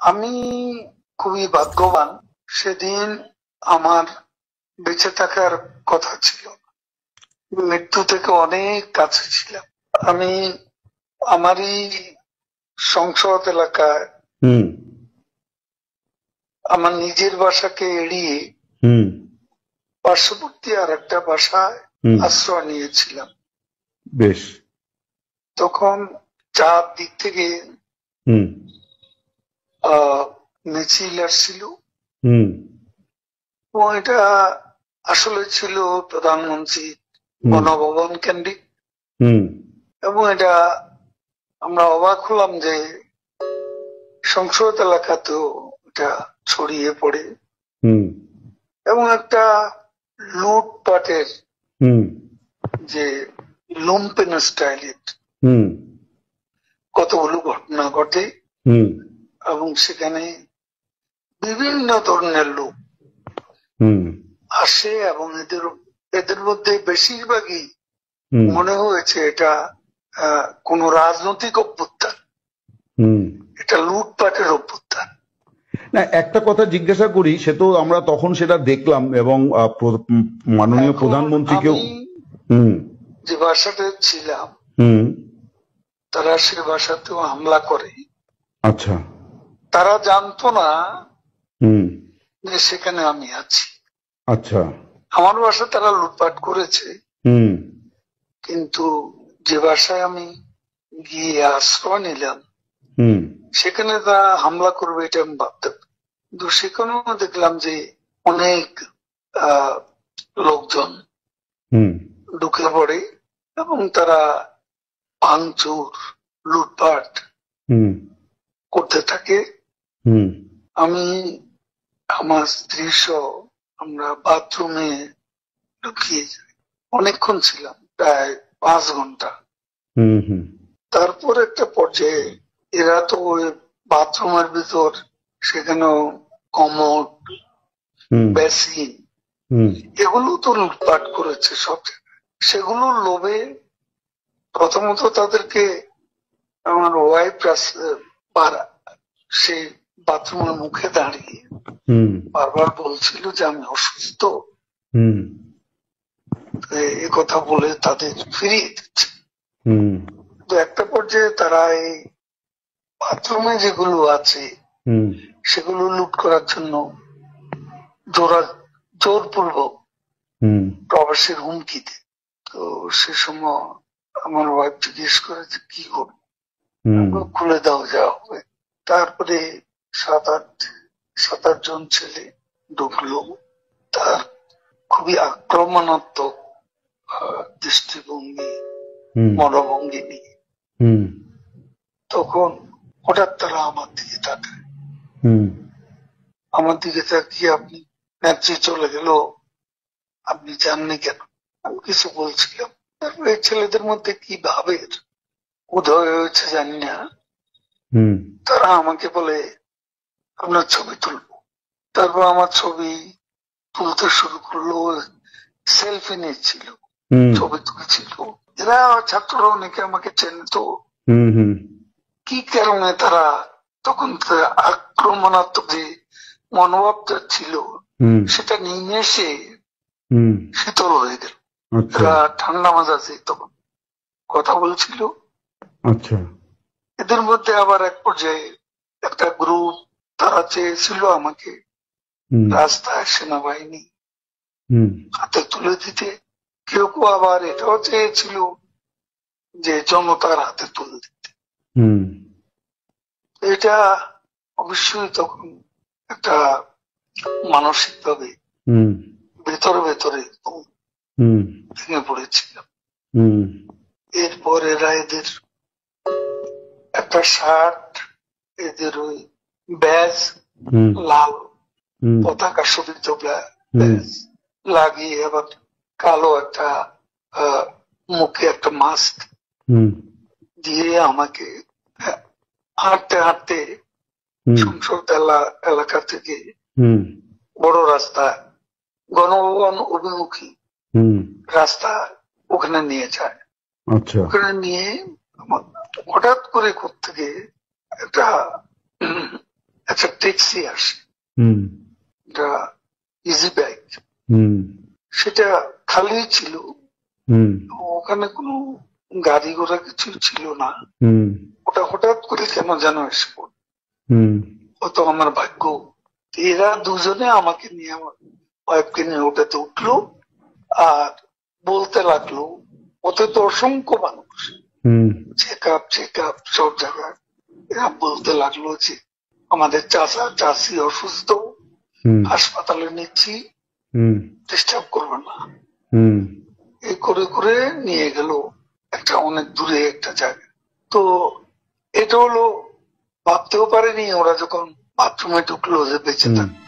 আমি খুবই ভাগ্যবান, সেদিন আমার বেঁচে থাকার কথা ছিল, মৃত্যু থেকে অনেক কাছে ছিলাম। আমি আমারই সংসদ এলাকায় আমার নিজের বাসাকে এড়িয়ে পার্শ্ববর্তী আর একটা বাসায় আশ্রয় নিয়েছিলাম। বেশ। তখন চার দিক থেকে মিছিল আসছিল এবং এটা আসলে ছিল প্রধানমন্ত্রী গণভবন কেন্দ্রিক, এবং এটা আমরা অবাক হলাম যে সংসদ এলাকাতেও এটা ছড়িয়ে পড়ে এবং একটা লুটপাটের যে লুম্পেন স্টাইলের কতগুলো ঘটনা ঘটে এবং সেখানে বিভিন্ন ধরনের লোক আসে এবং এদের মধ্যে বেশিরভাগই মনে হয়েছে এটা কোন রাজনৈতিক অভ্যুত্থান, এটা লুটপাটের অভ্যুত্থান। না, একটা কথা জিজ্ঞাসা করি, সে তো আমরা তখন সেটা দেখলাম এবং মাননীয় প্রধানমন্ত্রীকেও যে বাসাতে ছিলাম তারা সে বাসাতেও হামলা করে। আচ্ছা। তারা জানতো না যে সেখানে আমি আছি। আচ্ছা। আমার বাসা তারা লুটপাট করেছে, কিন্তু যে বাসায় আমি গিয়ে আশ্রয় নিলাম সেখানে তারা হামলা করবে এটা আমি ভাবতাম, কিন্তু সেখানেও দেখলাম যে অনেক লোকজন ঢুকে পড়ে এবং তারা ভাঙচুর লুটপাট করতে থাকে। আমি আমার স্ত্রী সহ আমরা বাথরুমে ঢুকিয়ে যাই, অনেকক্ষণ ছিলাম, প্রায় 5 ঘন্টা। তারপর একটা পর্যায়ে এরা তো ওই বাথরুমের ভিতর সেখানেও কমোড, বেসিন এগুলো তো লুটপাট করেছে সব জায়গায়। সেগুলোর লোভে প্রথমত তাদেরকে আমার ওয়াইফ সেই বাথরুমের মুখে দাঁড়িয়ে বারবার বলছিল যে আমি অসুস্থ, এ কথা বলে তাদের ফিরিয়ে দিচ্ছে। তো একটা পর্যায়ে তারা এই বাথরুমে যেগুলো আছে সেগুলো লুট করার জন্য জোরপূর্বক প্রবেশের হুমকি দেয়। তো সে সময় আমার ওয়াইফ জিজ্ঞেস করে যে কি করবো, খুলে দাও যা হবে। তারপরে 7-8 জন ছেলে ঢুকলো, তার খুবই আক্রমণাত্মক দৃষ্টিভঙ্গি মনোভঙ্গি নিয়ে। তখন হঠাৎ তারা আমার দিকে তাকায়, আমার দিকে তাকিয়ে আপনি নেত্রী চলে গেল, আপনি জাননি কেন? আমি কিছু বলছিলাম। তারপর এই ছেলেদের মধ্যে কি ভাবের উদয় হয়েছে জানি না, তারা আমাকে বলে আপনার ছবি তুলবো। তারপর আমার ছবি তুলতে শুরু করলো, সেলফি নিচ্ছিল, ছবি তুলছিল। এরা ছাত্ররা অনেকে আমাকে চেনতো, কি কারণে তারা তখন আক্রমণাত্মক যে মনোভাবটা ছিল সেটা নিয়ে এসে শীতল হয়ে গেল। তারা ঠান্ডা মাজাজে তখন কথা বলছিল। আচ্ছা। এদের মধ্যে আবার এক পর্যায়ে একটা গ্রুপ তারা চেয়েছিল আমাকে রাস্তায় সেনাবাহিনী হাতে তুলে দিতে, কেউ কেউ আবার এটাও চেয়েছিল যে জনতার হাতে তুলে দিতে। এটা অবশ্যই তখন একটা মানসিক ভাবে ভেতরে ভেঙে পড়েছিলাম। এরপর এরা এদের একটা শার্ট, এদের ওই ব্যাজ, লাল পতাকা শোভিত ব্যাজ লাগিয়ে আবার কালো একটা মুখে একটা মাস্ক দিয়ে আমাকে হাঁটতে হাঁটতে সংসদ এলাকা থেকে বড় রাস্তা, গণভবন অভিমুখী রাস্তা, ওখানে নিয়ে যায়। ওখানে নিয়ে হঠাৎ করে কোত্থেকে একটা ট্যাক্সি আসে, হুম একটা ইজি বাইক, হুম সেটা খালি ছিল, হুম ওখানে কোনো গাড়ি ঘোড়া কিছু ছিল না। হুম ওটা হঠাৎ করে কেন যেন এসে পড়ল, হুম হয়তো আমার ভাগ্য। এরা দুজনে আমাকে নিয়ে, আমার ওয়াইফকে নিয়ে ওটাতে উঠলো আর বলতে লাগলো, ওতে তো অসংখ্য মানুষ, হুম চেক আপ সব জায়গায়। এরা বলতে লাগলো যে আমাদের চাচা চাচি অসুস্থ, হুম হাসপাতালে নিচ্ছি, হুম ডিস্টার্ব করবে না। হুম এই করে করে নিয়ে গেল একটা অনেক দূরে একটা জায়গায়। তো এটা হলো, ভাবতেও পারেনি ওরা যখন বাথরুমে ঢুকলো যে বেঁচে হুম থাকবে।